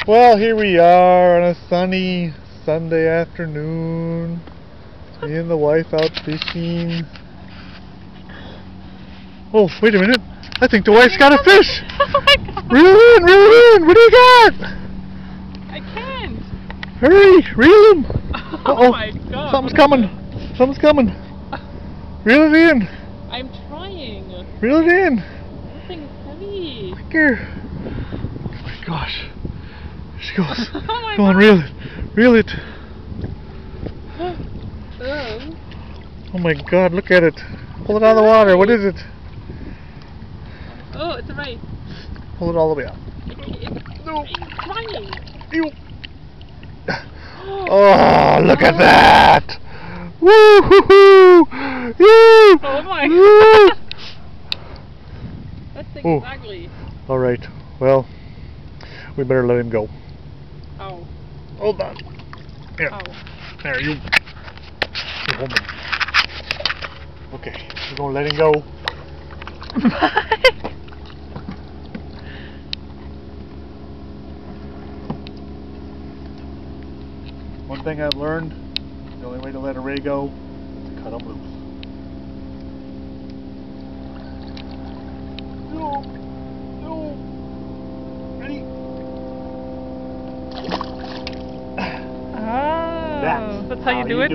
Well, here we are on a sunny Sunday afternoon. Me and the wife out fishing. Oh, wait a minute. I think the wife's got a fish. Oh my God. Reel in, reel in. What do you got? I can't. Hurry, reel him. Oh my God. Something's coming. Something's coming. Reel it in. I'm trying. Reel it in. This thing's heavy. Quicker. Oh my gosh. Here she goes. Oh my Come on, God. reel it. Reel it. Oh my God, look at it. Pull it out of the water. What is it? Oh, it's a ray. Pull it all the way out. No. I'm trying. Ew. Oh, look at that! Woo hoo hoo! Oh my Woo. God. That thing's Oh. ugly. Alright, well, we better let him go. Oh. Hold on. Here. Oh. There, you hold him. Okay, we're gonna let him go. One thing I've learned, the only way to let a ray go is to cut him loose. No, no, ready? Oh, that's how you do it?